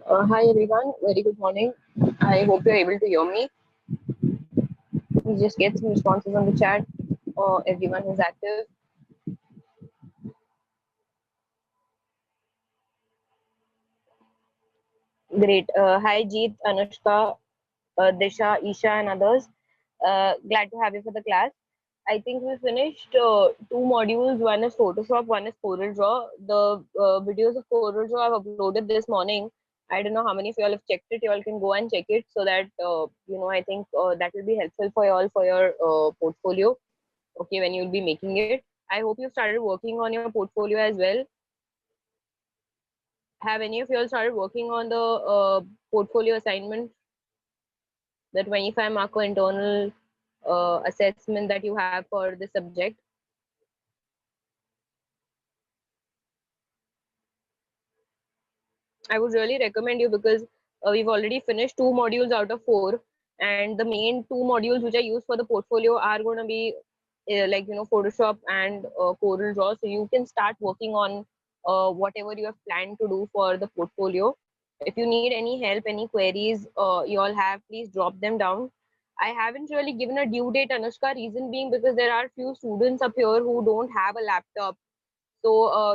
Hi everyone, very good morning. I hope you're able to hear me. We just get some responses on the chat. Everyone who's active. Great. Hi Jeet, Anushka, Disha, Isha, and others. Glad to have you for the class. I think we finished two modules. One is Photoshop, one is Corel Draw. The videos of Corel Draw I've uploaded this morning. I don't know how many of y'all have checked it. Y'all can go and check it so that I think that will be helpful for y'all for your portfolio. Okay, when you'll be making it. I hope you started working on your portfolio as well. Have any of y'all started working on the portfolio assignment, the 25 marker internal assessment that you have for the subject? I would really recommend you because we've already finished two modules out of four, and the main two modules which I use for the portfolio are going to be Photoshop and Corel Draw. So you can start working on whatever you have planned to do for the portfolio. If you need any help, any queries you all have, please drop them down. I haven't really given a due date, Anushka, reason being because there are few students up here who don't have a laptop. So,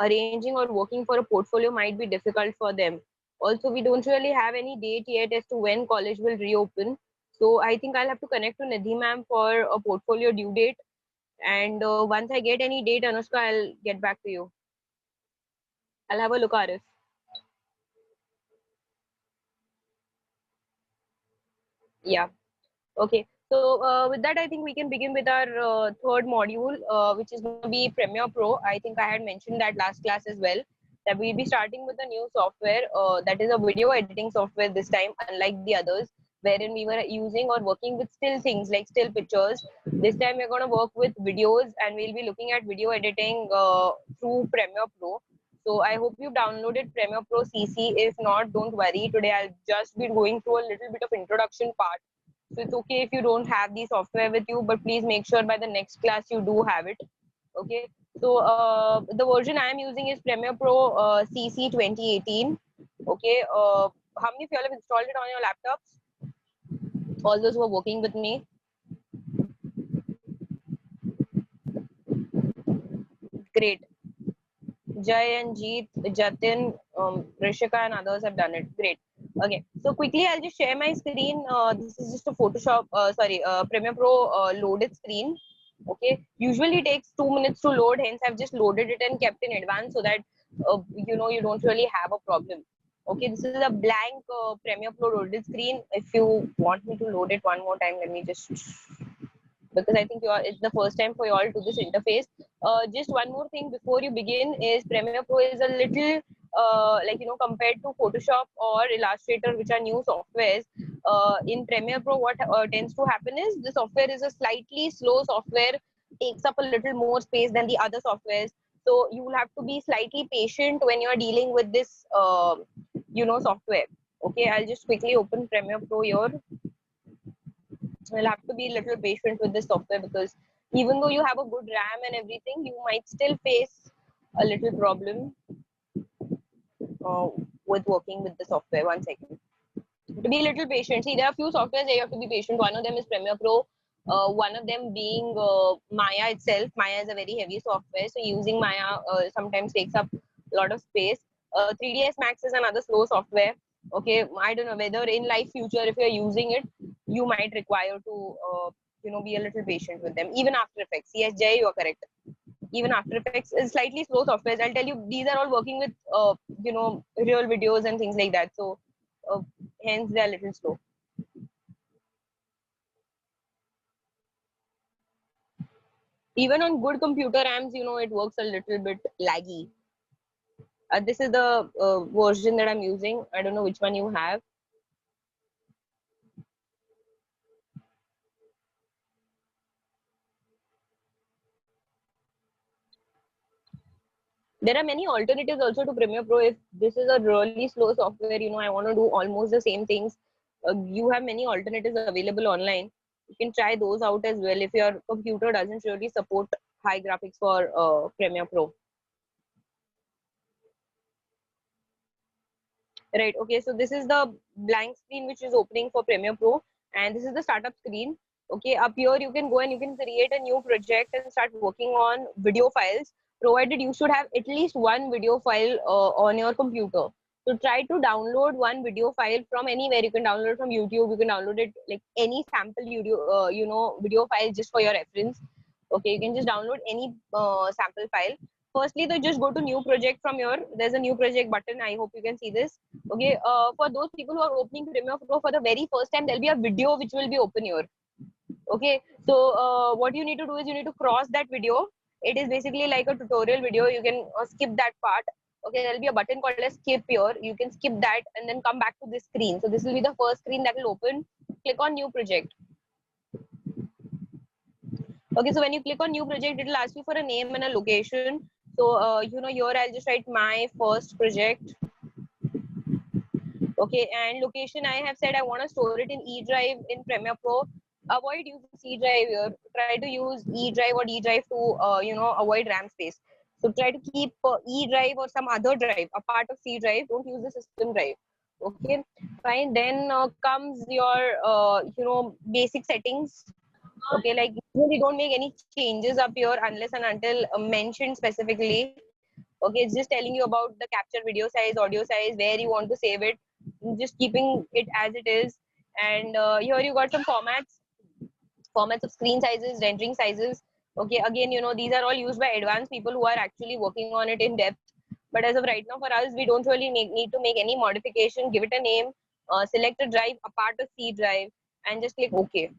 arranging or working for a portfolio might be difficult for them. Also, we don't really have any date yet as to when college will reopen. So, I think I'll have to connect to Nidhi ma'am for a portfolio due date. And once I get any date, Anushka, I'll get back to you. I'll have a look, Arif. Yeah. Okay. So, with that, I think we can begin with our third module, which is going to be Premiere Pro. I think I had mentioned that last class as well, that we'll be starting with a new software that is a video editing software this time, unlike the others, wherein we were using or working with still things like still pictures. This time we're going to work with videos and we'll be looking at video editing through Premiere Pro. So I hope you've downloaded Premiere Pro CC. If not, don't worry. Today I'll just be going through a little bit of introduction part, so it's okay if you don't have the software with you, but please make sure by the next class you do have it. Okay. So the version I am using is Premiere Pro CC 2018. Okay. How many of y'all have installed it on your laptops? All those who are working with me. Great. Jay and Jeet, Jatin, Rishika and others have done it. Great. Okay. So quickly, I'll just share my screen. This is just a Photoshop, Premiere Pro loaded screen. Okay. Usually takes 2 minutes to load. Hence, I've just loaded it and kept in advance so that, you don't really have a problem. Okay. This is a blank Premiere Pro loaded screen. If you want me to load it one more time, let me just, because I think it's the first time for you all to this interface. Just one more thing before you begin is Premiere Pro is a little compared to Photoshop or Illustrator, which are new softwares. In Premiere Pro, what tends to happen is the software is a slightly slow software, takes up a little more space than the other softwares. So you will have to be slightly patient when you are dealing with this, software. Okay, I'll just quickly open Premiere Pro here. You'll have to be a little patient with this software because even though you have a good RAM and everything, you might still face a little problem uh, with working with the software. One second. To be a little patient. See, there are a few softwares that you have to be patient. One of them is Premiere Pro. One of them being Maya itself. Maya is a very heavy software, so using Maya sometimes takes up a lot of space. 3ds Max is another slow software. Okay, I don't know whether in life future if you're using it, you might require to be a little patient with them. Even After Effects. Yes, Jay, you are correct. Even After Effects is slightly slow softwares. I'll tell you, these are all working with real videos and things like that. So uh, hence they're a little slow. Even on good computer RAMs, it works a little bit laggy. This is the version that I'm using. I don't know which one you have. There are many alternatives also to Premiere Pro. If this is a really slow software, I want to do almost the same things. You have many alternatives available online. You can try those out as well if your computer doesn't really support high graphics for Premiere Pro. Right. Okay. So this is the blank screen which is opening for Premiere Pro, and this is the startup screen. Okay. Up here you can go and you can create a new project and start working on video files. Provided you should have at least one video file on your computer. So try to download one video file from anywhere. You can download from YouTube. You can download it like any sample video, video file just for your reference. Okay. You can just download any sample file. Firstly, so just go to new project from your. There's a new project button. I hope you can see this. Okay, for those people who are opening Premiere Pro for the very first time, there'll be a video which will be open here. Okay, so what you need to do is you need to cross that video. It is basically like a tutorial video. You can skip that part. Okay, there'll be a button called as skip here. You can skip that and then come back to this screen. So this will be the first screen that will open. Click on new project. Okay, so when you click on new project, it will ask you for a name and a location. So here I'll just write my first project. Okay, and location I have said I want to store it in E Drive in Premiere Pro. Avoid using C Drive here. Try to use E Drive or D Drive to avoid RAM space. So try to keep E Drive or some other drive a part of C Drive. Don't use the system drive. Okay, fine. Then comes your basic settings. Okay, like usually don't make any changes up here unless and until mentioned specifically. Okay, it's just telling you about the capture video size, audio size, where you want to save it, just keeping it as it is. And here you got some formats of screen sizes, rendering sizes. Okay, again, these are all used by advanced people who are actually working on it in depth. But as of right now, for us, we don't really need to make any modification. Give it a name, select a drive, a part of C drive, and just click OK.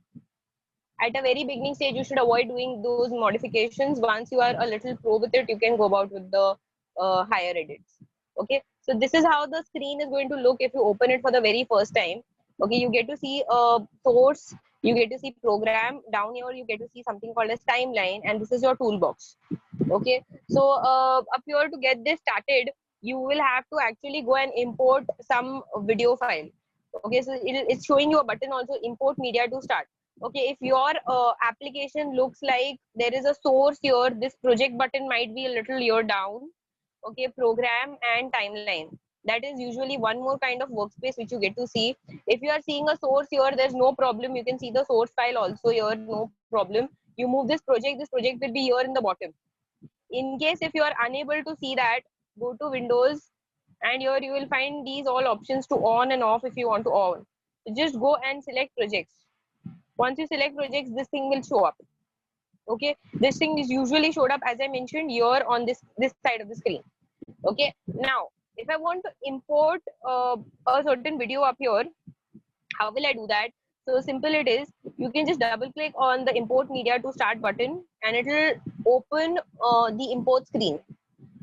At a very beginning stage, you should avoid doing those modifications. Once you are a little pro with it, you can go about with the higher edits. Okay, so this is how the screen is going to look if you open it for the very first time. Okay, you get to see a source, you get to see program. Down here you get to see something called as timeline, and this is your toolbox. Okay, so up here to get this started, you will have to actually go and import some video file. Okay, so it's showing you a button also, import media to start. Okay, if your application looks like there is a source here, this project button might be a little here down. Okay, program and timeline. That is usually one more kind of workspace which you get to see. If you are seeing a source here, there's no problem. You can see the source file also here, no problem. You move this project will be here in the bottom. In case if you are unable to see that, go to Windows, and here you will find these all options to on and off if you want to on. So just go and select projects. Once you select projects, this thing will show up. Okay, this thing is usually showed up as I mentioned here on this side of the screen. Okay, now if I want to import a certain video up here, how will I do that? So simple it is. You can just double click on the import media to start button, and it will open the import screen.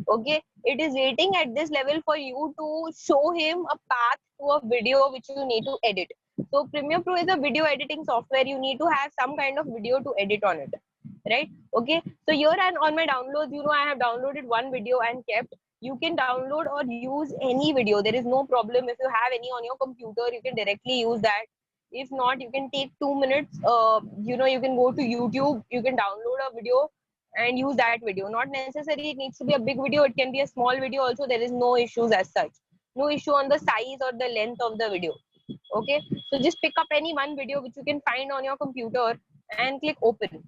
Okay, it is waiting at this level for you to show him a path to a video which you need to edit. So Premiere Pro is a video editing software. You need to have some kind of video to edit on it, right? Okay, so here and on my downloads, I have downloaded one video and kept. You can download or use any video. There is no problem. If you have any on your computer, you can directly use that. If not, you can take 2 minutes. You can go to YouTube. You can download a video and use that video. Not necessarily it needs to be a big video. It can be a small video also. There is no issues as such. No issue on the size or the length of the video. Okay, so just pick up any one video which you can find on your computer and click open.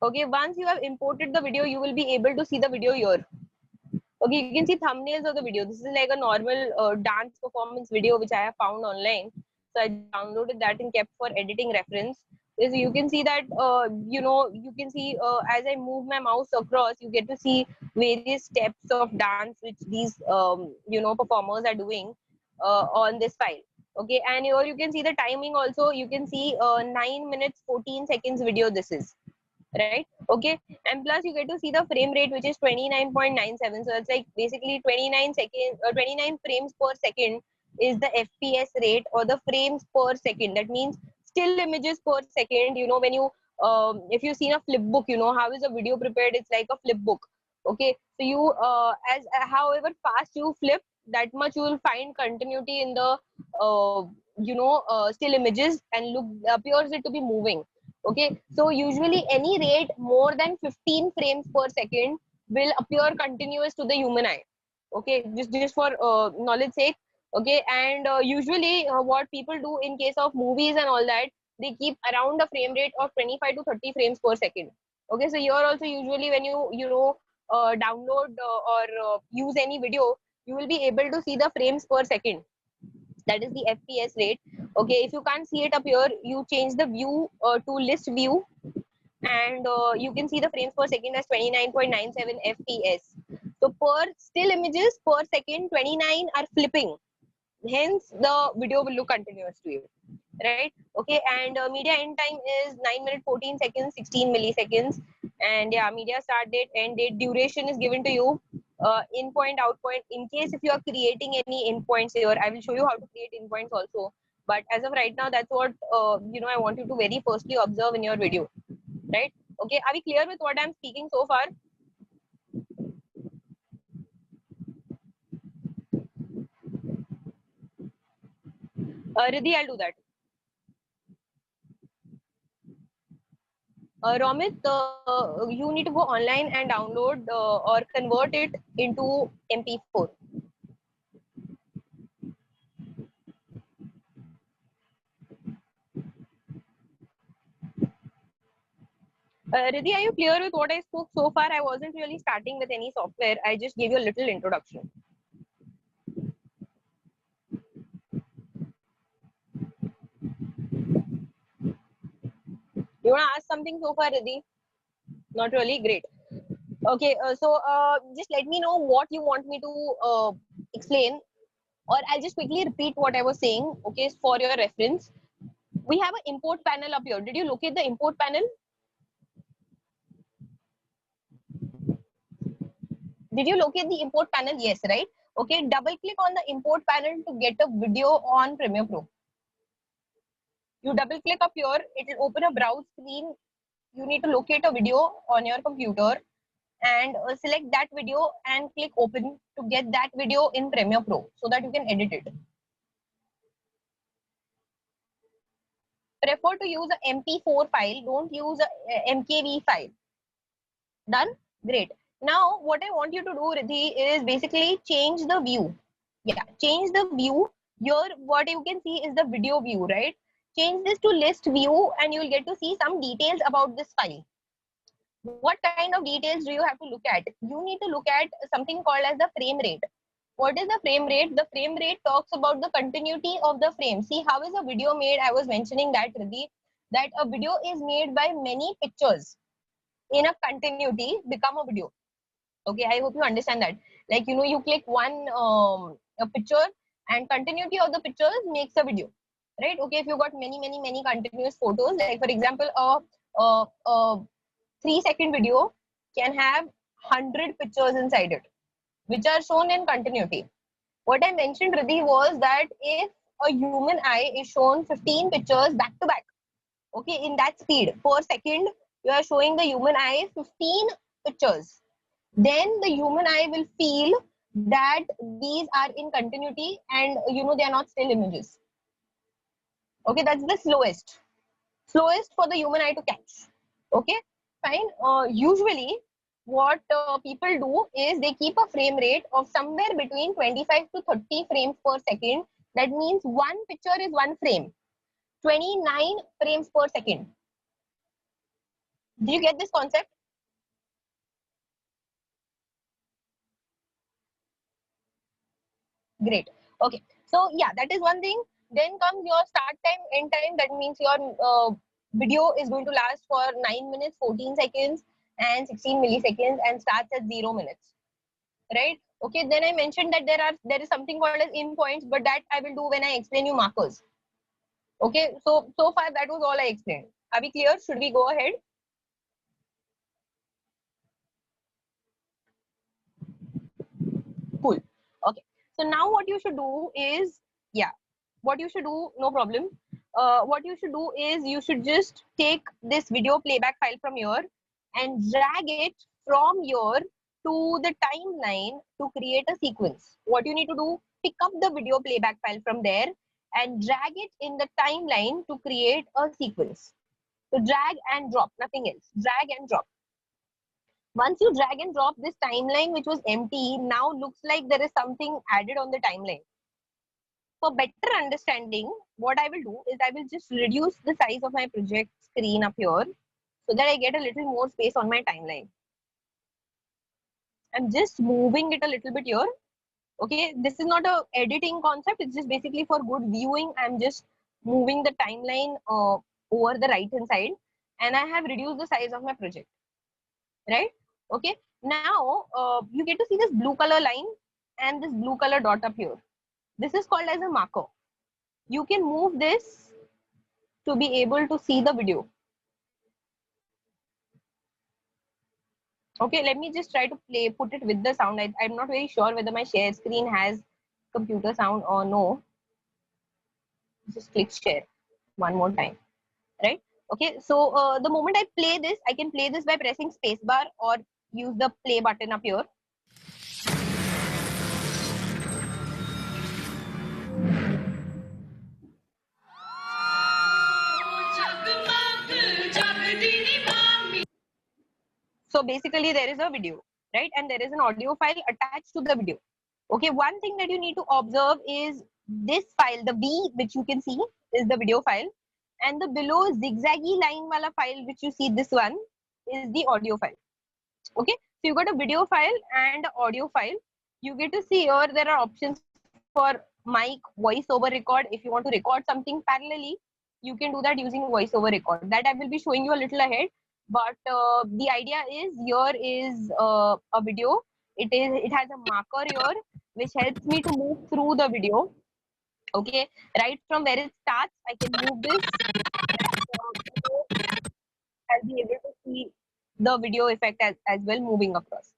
Okay, once you have imported the video, you will be able to see the video here. Okay, you can see thumbnails of the video. This is like a normal dance performance video which I have found online. So I downloaded that and kept for editing reference. So you can see that you can see as I move my mouse across, you get to see various steps of dance which these performers are doing on this file. Okay, and here you can see the timing also. You can see 9 minutes 14 seconds video this is, right? Okay, and plus you get to see the frame rate which is 29.97. So it's like basically 29 frames per second is the FPS rate or the frames per second. That means still images per second. When you if you've seen a flip book, how is a video prepared? It's like a flip book. Okay, so you however fast you flip, that much you will find continuity in the still images, and appears it to be moving. Okay, so usually any rate more than 15 frames per second will appear continuous to the human eye. Okay, just for knowledge sake. Okay, and usually what people do in case of movies and all that, they keep around a frame rate of 25 to 30 frames per second. Okay, so here also usually when you know download or use any video, you will be able to see the frames per second. That is the FPS rate. Okay, if you can't see it up here, you change the view to list view, and you can see the frames per second as 29.97 fps. So per still images per second, 29 are flipping, hence the video will look continuous to you, right? Okay, and media end time is 9 minutes 14 seconds 16 milliseconds. And yeah, media start date, end date, duration is given to you, in point out point. In case if you are creating any endpoints here, I will show you how to create endpoints also, but as of right now, that's what I want you to very firstly observe in your video, right? Okay, are we clear with what I'm speaking so far? Riddhi, I'll do that. Romit, you need to go online and download or convert it into MP4. Riddhi, are you clear with what I spoke so far? I wasn't really starting with any software. I just gave you a little introduction. You want to ask something so far, Riddhi? Not really? Great. Okay, so just let me know what you want me to explain, or I'll just quickly repeat what I was saying, okay, for your reference. We have an import panel up here. Did you locate the import panel? Did you locate the import panel? Yes, right? Okay, double click on the import panel to get a video on Premiere Pro. You double click up here, it will open a browse screen. You need to locate a video on your computer and select that video and click open to get that video in Premiere Pro so that you can edit it. Prefer to use a MP4 file, don't use a MKV file. Done? Great. Now, what I want you to do, Riddhi, is basically change the view. Yeah, change the view. Here, what you can see is the video view, right? Change this to list view and you will get to see some details about this file. What kind of details do you have to look at? You need to look at something called as the frame rate. What is the frame rate? The frame rate talks about the continuity of the frame. See, how is a video made? I was mentioning that, Riddhi, that a video is made by many pictures in a continuity become a video. Okay, I hope you understand that. Like, you click one a picture and continuity of the pictures makes a video, right? Okay, if you got many continuous photos, like for example a 3-second video can have 100 pictures inside it which are shown in continuity. What I mentioned, Riddhi, was that if a human eye is shown 15 pictures back to back, okay, in that speed per second, you are showing the human eye 15 pictures, then the human eye will feel that these are in continuity and they are not still images. Okay, that's the slowest for the human eye to catch. Okay, fine. Usually what people do is they keep a frame rate of somewhere between 25 to 30 frames per second. That means one picture is one frame, 29 frames per second. Do you get this concept? Great. Okay, so yeah, that is one thing. Then comes your start time, end time. That means your video is going to last for 9 minutes 14 seconds and 16 milliseconds and starts at 0 minutes, right? Okay, then I mentioned that there is something called as in points, but that I will do when I explain you markers. Okay, so far that was all I explained. Are we clear? Should we go ahead? Cool. Okay, so now what you should do is, yeah, what you should do, no problem. What you should do is you should just take this video playback file from here and drag it from here to the timeline to create a sequence. What you need to do, pick up the video playback file from there and drag it in the timeline to create a sequence. So drag and drop, nothing else. Drag and drop. Once you drag and drop this timeline, which was empty, now looks like there is something added on the timeline. For better understanding, what I will do is I will just reduce the size of my project screen up here so that I get a little more space on my timeline. I'm just moving it a little bit here. Okay, this is not a editing concept. It's just basically for good viewing. I'm just moving the timeline over the right hand side, and I have reduced the size of my project. Right? Okay. Now you get to see this blue color line and this blue color dot up here. This is called as a marker. You can move this to be able to see the video. Okay, let me just try to put it with the sound. I'm not very sure whether my share screen has computer sound or no. Just click share one more time, right? Okay, so the moment I play this, I can play this by pressing spacebar or use the play button up here. So basically there is a video, right? And there is an audio file attached to the video. Okay, one thing that you need to observe is this file, the V, which you can see is the video file, and the below zigzaggy line wala file, which you see, this one is the audio file. Okay, so you got a video file and audio file. You get to see here there are options for mic, voice over record. If you want to record something parallelly, you can do that using voice over record. That I will be showing you a little ahead. But the idea is here is a video. It has a marker here which helps me to move through the video. Okay, right from where it starts, I can move this. I'll be able to see the video effect as well moving across.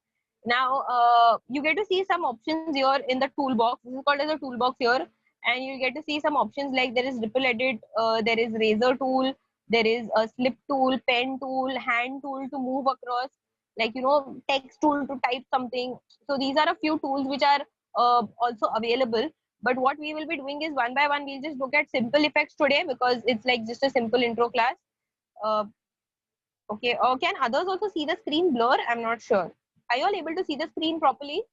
Now you get to see some options here in the toolbox. This is called as a toolbox here, and you get to see some options like there is ripple edit, there is razor tool, there is a slip tool, pen tool, hand tool to move across, like text tool to type something. So these are a few tools which are also available. But what we will be doing is one by one we'll just look at simple effects today because it's like just a simple intro class. Okay, can others also see the screen blur? I'm not sure. Are you all able to see the screen properly?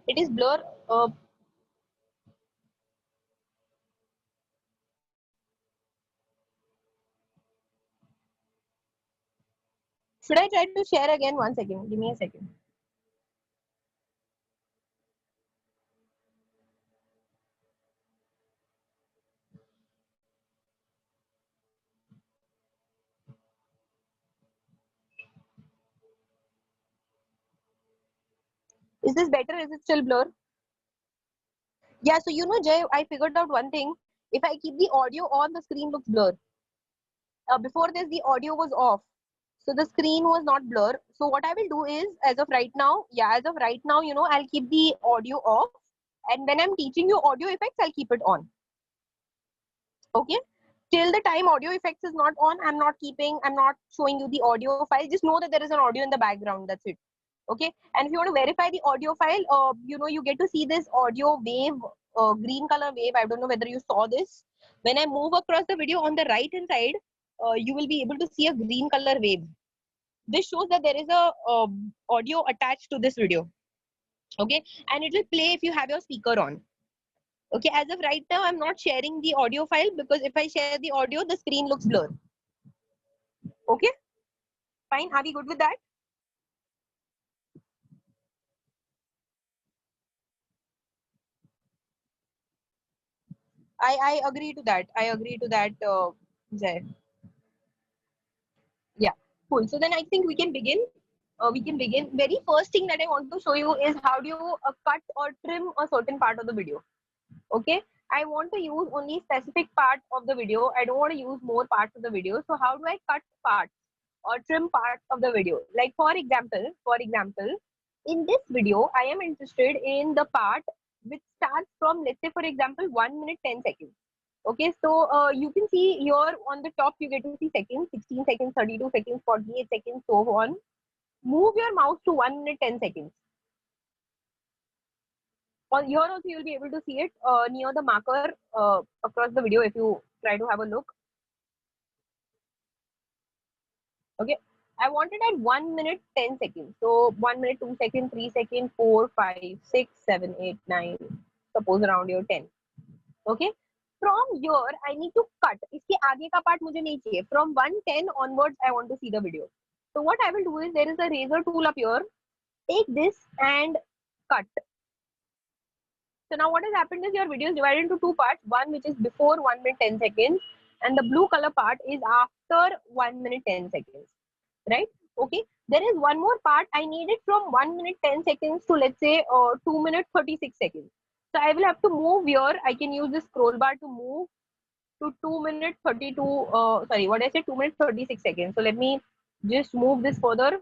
It is blur. Should I try to share again? 1 second. Give me a second. Is this better? Is it still blur? Yeah, so Jay, I figured out one thing. If I keep the audio on, the screen looks blur. Before this, the audio was off. So the screen was not blur. So what I will do is, as of right now, I'll keep the audio off. And when I'm teaching you audio effects, I'll keep it on. Okay. Till the time audio effects is not on, I'm not showing you the audio file. Just know that there is an audio in the background. That's it. Okay. And if you want to verify the audio file, you get to see this audio wave, green color wave. I don't know whether you saw this. When I move across the video on the right hand side, you will be able to see a green color wave. This shows that there is a audio attached to this video. Okay. And it will play if you have your speaker on. Okay, as of right now, I'm not sharing the audio file because if I share the audio, the screen looks blurred. Okay, fine. Are we good with that? I agree to that. I agree to that, Jay. Yeah, cool. So then I think we can begin. Very first thing that I want to show you is how do you cut or trim a certain part of the video. Okay, I want to use only specific part of the video. I don't want to use more parts of the video. So how do I cut parts or trim parts of the video? Like for example, in this video, I am interested in the part which starts from, let's say for example, 1 minute 10 seconds. Okay, so you can see here on the top, you get to see seconds, 16 seconds, 32 seconds, 48 seconds, so on. Move your mouse to 1 minute 10 seconds. here also you'll be able to see it near the marker across the video if you try to have a look. Okay, I want it at 1 minute 10 seconds. So 1 minute 2 seconds, 3 seconds, 4, 5, 6, 7, 8, 9. Suppose around your 10. Okay, from here I need to cut. इसके आगे का part मुझे नहीं चाहिए. From 110 onwards I want to see the video. So what I will do is there is a razor tool up here. Take this and cut. So now what has happened is your video is divided into two parts. One which is before 1 minute 10 seconds, and the blue color part is after 1 minute 10 seconds. Right? Okay. There is one more part. I need it from 1 minute 10 seconds to, let's say, 2 minutes 36 seconds. So I will have to move here. I can use this scroll bar to move to 2 minutes 32. Sorry, what I said, 2 minutes 36 seconds. So let me just move this further.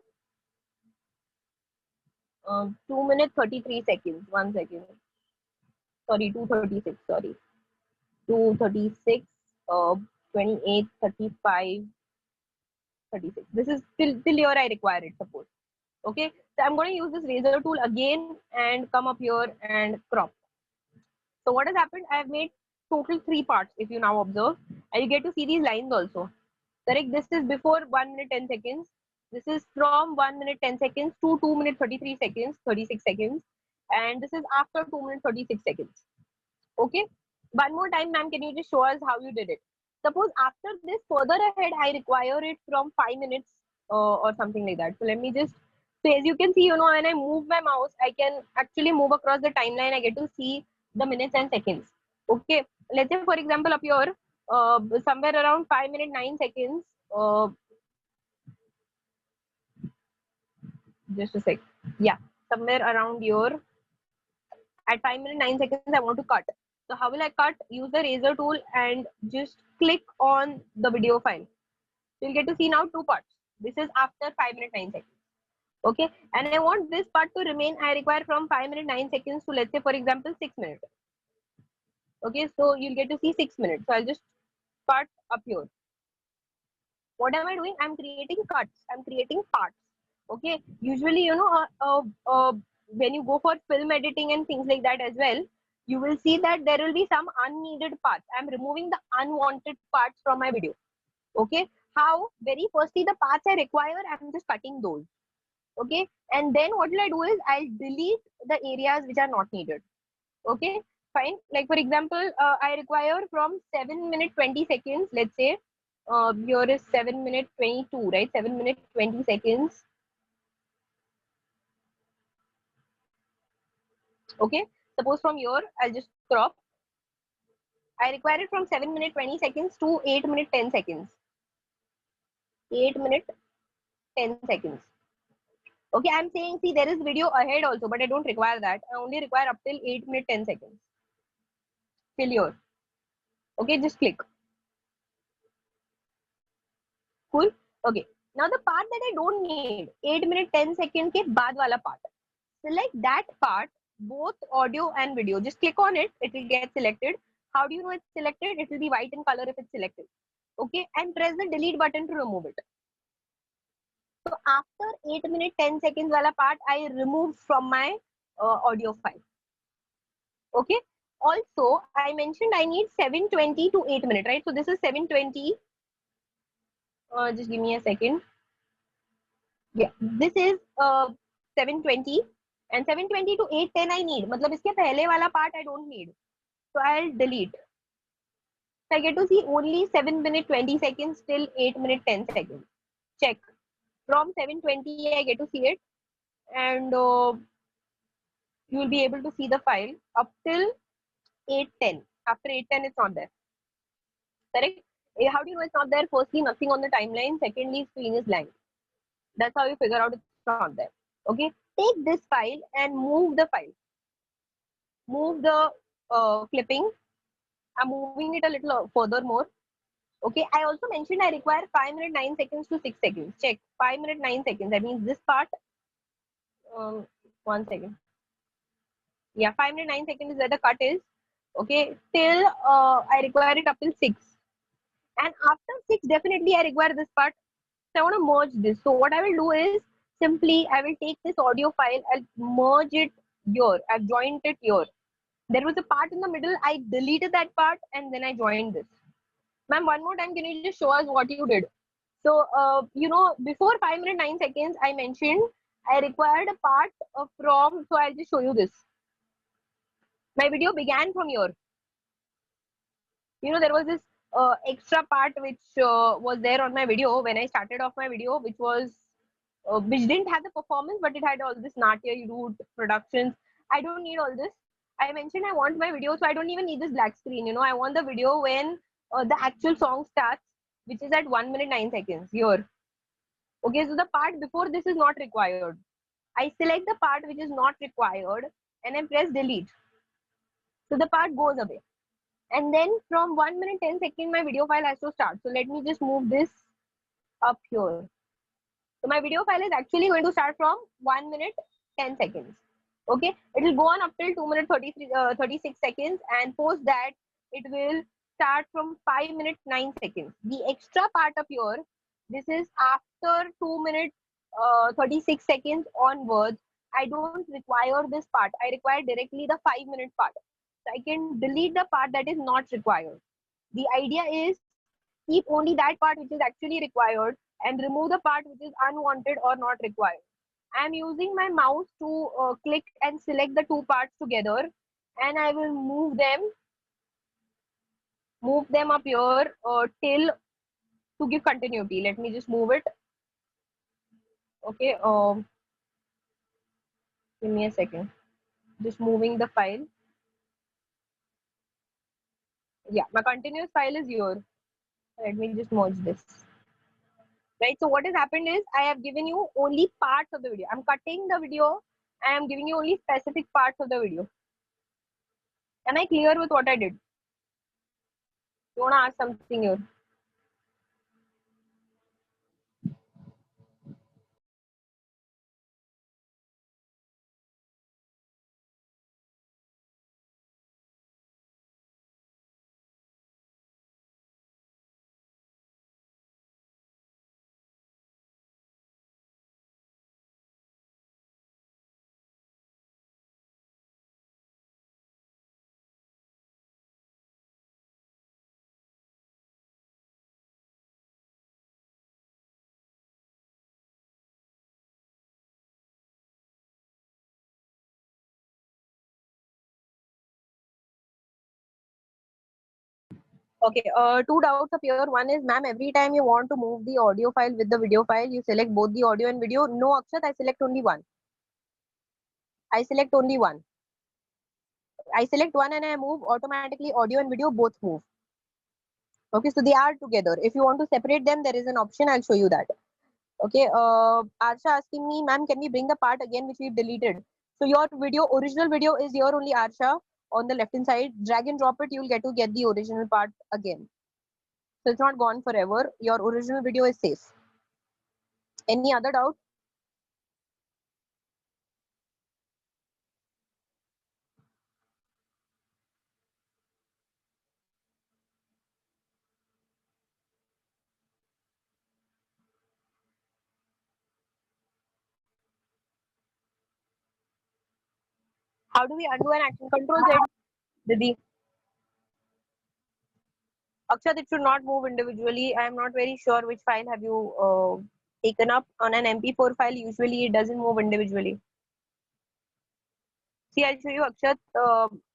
2 minutes 33 seconds. 1 second. Sorry, 236. Sorry, 236. 28, 35, 36. This is till here I require it, suppose. Okay, so I'm going to use this razor tool again and come up here and crop. So what has happened, I have made total 3 parts if you now observe, and you get to see these lines also. Correct, this is before 1 minute 10 seconds, this is from 1 minute 10 seconds to 2 minute 33 seconds, 36 seconds, and this is after 2 minute 36 seconds. Okay, one more time, ma'am, can you just show us how you did it? Suppose after this, further ahead, I require it from 5 minutes or something like that. So let me just, so as you can see, you know, when I move my mouse, I can actually move across the timeline. I get to see the minutes and seconds. Okay, let's say, for example, up here, somewhere around 5 minutes 9 seconds. Just a sec. Yeah, somewhere around here, at 5 minutes 9 seconds, I want to cut. So how will I cut? Use the razor tool and just click on the video file. So you'll get to see now 2 parts. This is after 5 minutes 9 seconds. Okay, and I want this part to remain. I require from 5 minutes 9 seconds to, let's say, for example, 6 minutes. Okay, so you'll get to see 6 minutes. So I'll just cut up here. What am I doing? I'm creating cuts. I'm creating parts. Okay, usually, you know, when you go for film editing and things like that as well, you will see that there will be some unneeded parts. I'm removing the unwanted parts from my video. Okay, how? Very firstly, the parts I require, I'm just cutting those. Okay, and then what will I do is I'll delete the areas which are not needed. Okay, fine. Like for example, I require from 7 minutes 20 seconds, let's say, here is 7 minutes 22, right? 7 minutes 20 seconds. Okay, suppose from here, I'll just crop. I require it from 7 minutes 20 seconds to 8 minutes 10 seconds. 8 minutes 10 seconds. Okay, I'm saying, see, there is video ahead also, but I don't require that. I only require up till 8 minutes 10 seconds. Till here. Okay, just click. Cool. Okay. Now the part that I don't need, 8 minutes 10 seconds ke baad wala part. Select that part, both audio and video. Just click on it. It will get selected. How do you know it's selected? It will be white in color if it's selected. Okay. And press the delete button to remove it. So after 8 minutes 10 seconds wala part, I removed from my audio file. Okay. Also, I mentioned I need 720 to 8 minutes, right? So this is 720. Just give me a second. Yeah, this is 720 and 720 to 810 I need. मतलब इसके पहले वाला part I don't need. So I'll delete. So I get to see only 7 minutes 20 seconds till 8 minutes 10 seconds. Check. From 720 I get to see it, and you will be able to see the file up till 810. After 810 it's not there. Correct? How do you know it's not there? Firstly, nothing on the timeline. Secondly, screen is blank. That's how you figure out it's not there. Okay, take this file and move the file. Move the clipping. I'm moving it a little further more. Okay, I also mentioned I require 5 minutes 9 seconds to 6 seconds. Check 5 minutes 9 seconds. That means this part. 1 second. Yeah, 5 minutes 9 seconds is where the cut is. Okay, till I require it up till 6. And after 6, definitely I require this part. So I want to merge this. So what I will do is simply I will take this audio file, I'll merge it here. I've joined it here. There was a part in the middle. I deleted that part and then I joined this. Ma'am, one more time, can you just show us what you did? So, before 5 minutes 9 seconds, I mentioned I required a part from, so I'll just show you this. My video began from here. There was this extra part which was there on my video when I started off my video, which didn't have the performance, but it had all this Natya, you do productions. I don't need all this. I mentioned I want my video, so I don't even need this black screen. I want the video when the actual song starts, which is at 1 minute 9 seconds here. Okay, so the part before this is not required. I select the part which is not required and I press delete. So the part goes away. And then from 1 minute 10 seconds, my video file has to start. So let me just move this up here. So my video file is actually going to start from 1 minute 10 seconds. Okay, it will go on up till 2 minutes 36 seconds, and post that it will start from 5 minutes 9 seconds. The extra part up here, this is after 2 minutes 36 seconds onwards. I don't require this part. I require directly the 5-minute part. So I can delete the part that is not required. The idea is keep only that part which is actually required and remove the part which is unwanted or not required. I am using my mouse to click and select the two parts together, and I will move them up here till to give continuity. Let me just move it. Okay, give me a second. Just moving the file. Yeah, my continuous file is here. Let me just merge this. Right, so what has happened is I have given you only parts of the video. I'm cutting the video. I am giving you only specific parts of the video. Am I clear with what I did? You want to ask something here? Okay, two doubts appear. One is, ma'am, every time you want to move the audio file with the video file, you select both the audio and video. No, Akshat, I select only one. I select only one. I select one and I move automatically. Audio and video both move. Okay, so they are together. If you want to separate them, there is an option. I'll show you that. Okay, Arsha asking me, ma'am, can we bring the part again which we've deleted? So your video, original video is here only, Arsha, on the left hand side. Drag and drop it, you'll get the original part again. So it's not gone forever. Your original video is safe. Any other doubt? How do we undo an action? Control Z, Didi. Akshat, it should not move individually. I am not very sure which file have you taken up. On an MP4 file, usually it doesn't move individually. See, I'll show you, Akshat.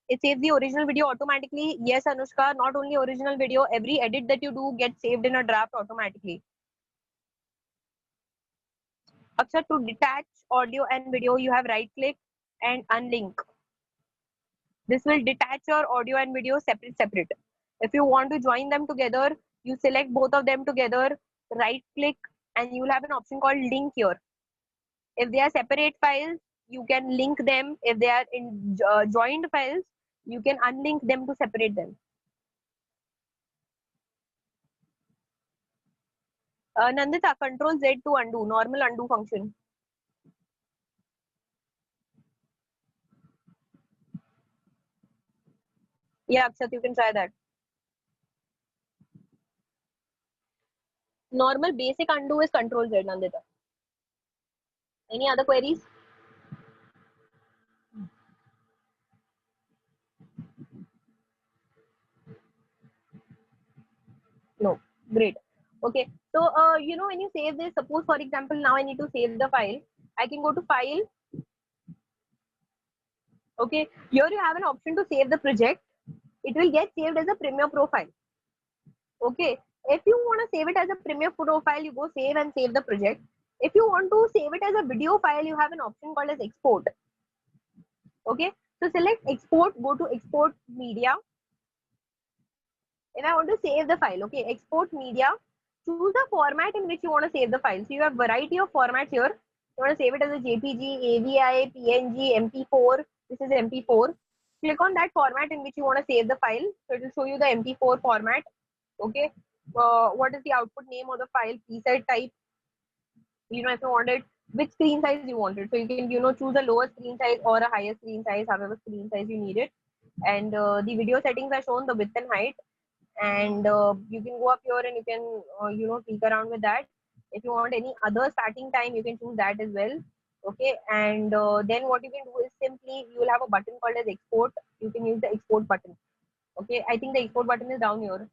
It saves the original video automatically. Yes, Anushka, not only original video, every edit that you do gets saved in a draft automatically. Akshat, to detach audio and video, you have right click and unlink. This will detach your audio and video separate. If you want to join them together, you select both of them together, right click, and you will have an option called link here. If they are separate files, you can link them. If they are in joined files, you can unlink them to separate them. Nandita, control Z to undo, normal undo function. Yeah, Akshat, you can try that. Normal basic undo is control Z, Nandita. Any other queries? Great. Okay. So, when you save this, suppose for example, now I need to save the file. I can go to file. Okay. Here you have an option to save the project. It will get saved as a Premiere Pro file. Okay. If you want to save it as a Premiere Pro file, you go save and save the project. If you want to save it as a video file, you have an option called as export. Okay. So select export, go to export media. If I want to save the file, okay, export media, choose the format in which you want to save the file. So you have variety of formats here. You want to save it as a JPG, AVI, PNG, MP4. This is MP4. Click on that format in which you want to save the file. So it will show you the MP4 format. Okay. What is the output name of the file, preset type? If you wanted which screen size you wanted. So you can, choose a lower screen size or a higher screen size, however screen size you need it. And the video settings are shown, the width and height. And you can go up here and you can tweak around with that. If you want any other starting time, you can choose that as well. Okay. And then what you can do is simply you will have a button called as export. You can use the export button. Okay, I think the export button is down here.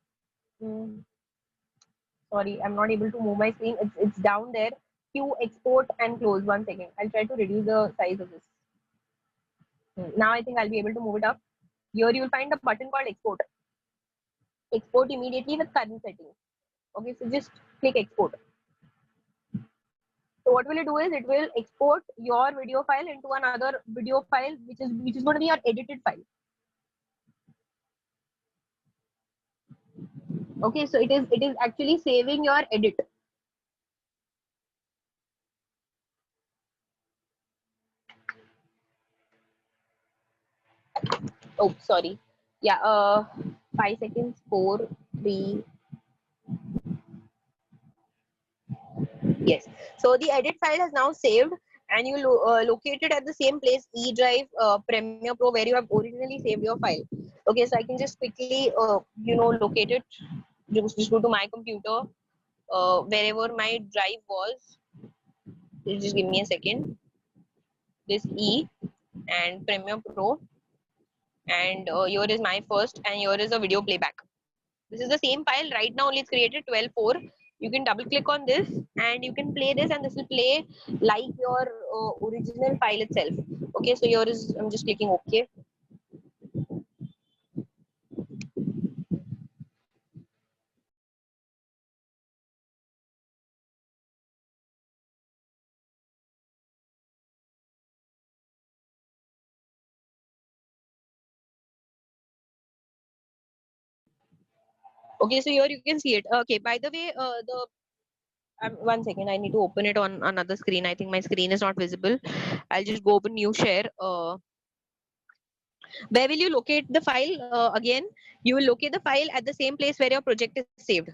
Sorry, I'm not able to move my screen. It's down there. Q export and close. 1 second, I'll try to reduce the size of this. Now I think I'll be able to move it up. Here you'll find a button called export. Export immediately with current settings. Okay, so just click export. So what will it do is it will export your video file into another video file, which is going to be your edited file. Okay, so it is actually saving your edit. Oh, sorry. Yeah, 5 seconds, 4, 3. Yes. So the edit file has now saved, and you locate it at the same place, E Drive Premiere Pro, where you have originally saved your file. Okay, so I can just quickly, locate it. Just go to my computer, wherever my drive was. Just give me a second. This E and Premiere Pro, and here is my first, and here is a video playback. This is the same file. Right now only it's created 12.4. You can double click on this and you can play this, and this will play like your original file itself. Okay, so here is, I'm just clicking OK. Okay, so here you can see it. Okay, by the way, 1 second, I need to open it on another screen. I think my screen is not visible. I'll just go open new share. Where will you locate the file? Again, you will locate the file at the same place where your project is saved.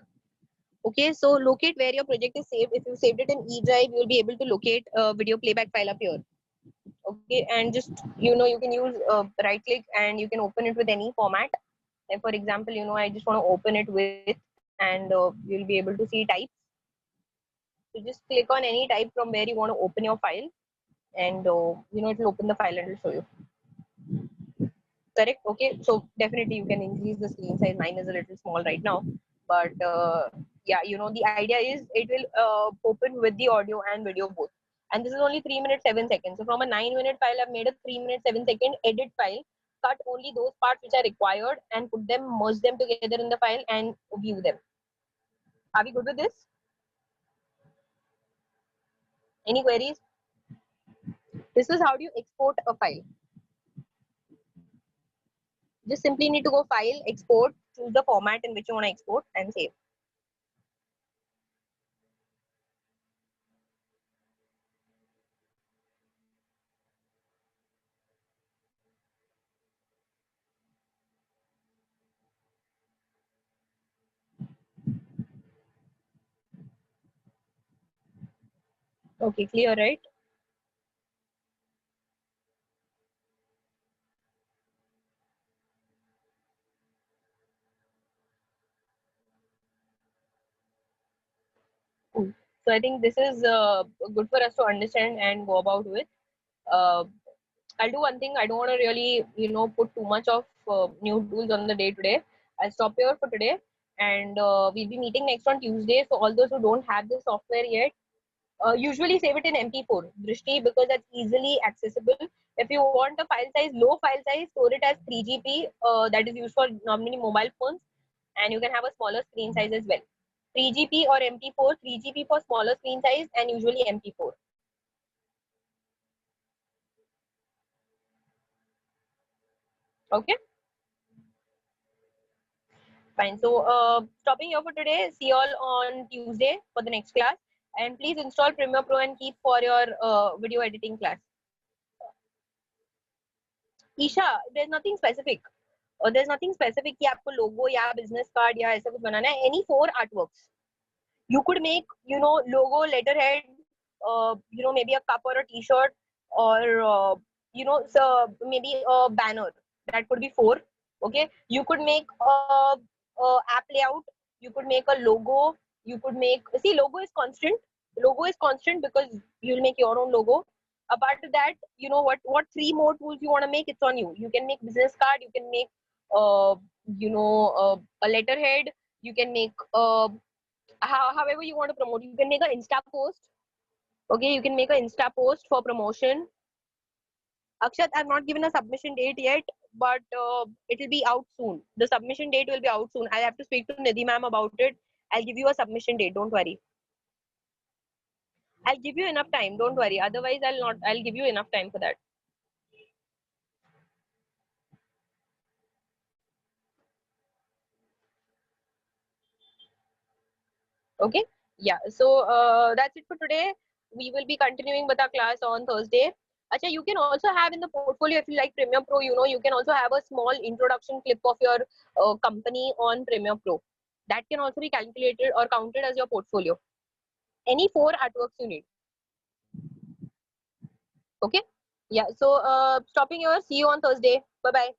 Okay, so locate where your project is saved. If you saved it in E Drive, you'll be able to locate a video playback file up here. Okay, and just, you can use right click and you can open it with any format. Like for example, I just want to open it with, and you'll be able to see types. So just click on any type from where you want to open your file, and it will open the file and it'll show you. Correct. Okay, so definitely you can increase the screen size. Mine is a little small right now, but yeah, the idea is it will open with the audio and video both. And this is only 3 minutes 7 seconds. So from a 9-minute file, I've made a 3 minutes 7 second edit file. Cut only those parts which are required and put them, merge them together in the file and view them. Are we good with this? Any queries? This is how do you export a file. Just simply need to go file, export, choose the format in which you want to export and save. Okay, clear, right? Cool. So I think this is good for us to understand and go about with. Uh, I'll do one thing. I don't want to really, put too much of new tools on the day today. I'll stop here for today, and we'll be meeting next on Tuesday. So all those who don't have the software yet, usually save it in MP4, Drishti, because that's easily accessible. If you want a file size, low file size, store it as 3GP. That is used for normally mobile phones, and you can have a smaller screen size as well. 3GP or MP4, 3GP for smaller screen size, and usually MP4. Okay, fine. So stopping here for today. See you all on Tuesday for the next class. And please install Premiere Pro and keep for your video editing class. Isha, there's nothing specific. There's nothing specific कि आपको logo या business card या ऐसा कुछ बनाना है. Any 4 artworks. You could make, logo, letterhead, maybe a cup or a t-shirt, or, so maybe a banner. That could be 4. Okay. You could make a app layout. You could make a logo. You could make, see, logo is constant. Logo is constant because you'll make your own logo. Apart of that, what 3 more tools you want to make, it's on you. You can make business card. You can make, a letterhead. You can make, however you want to promote. You can make an Insta post. Okay, you can make an Insta post for promotion. Akshat, I've not given a submission date yet, but it will be out soon. The submission date will be out soon. I'll have to speak to Nidhi ma'am about it. I'll give you a submission date. Don't worry. I'll give you enough time. Don't worry. Otherwise, I'll not. I'll give you enough time for that. Okay. Yeah. So that's it for today. We will be continuing with our class on Thursday. Acha, you can also have in the portfolio, if you like Premiere Pro, you can also have a small introduction clip of your company on Premiere Pro. That can also be calculated or counted as your portfolio. Any 4 artworks you need. Okay. Yeah. So stopping here. See you on Thursday. Bye bye.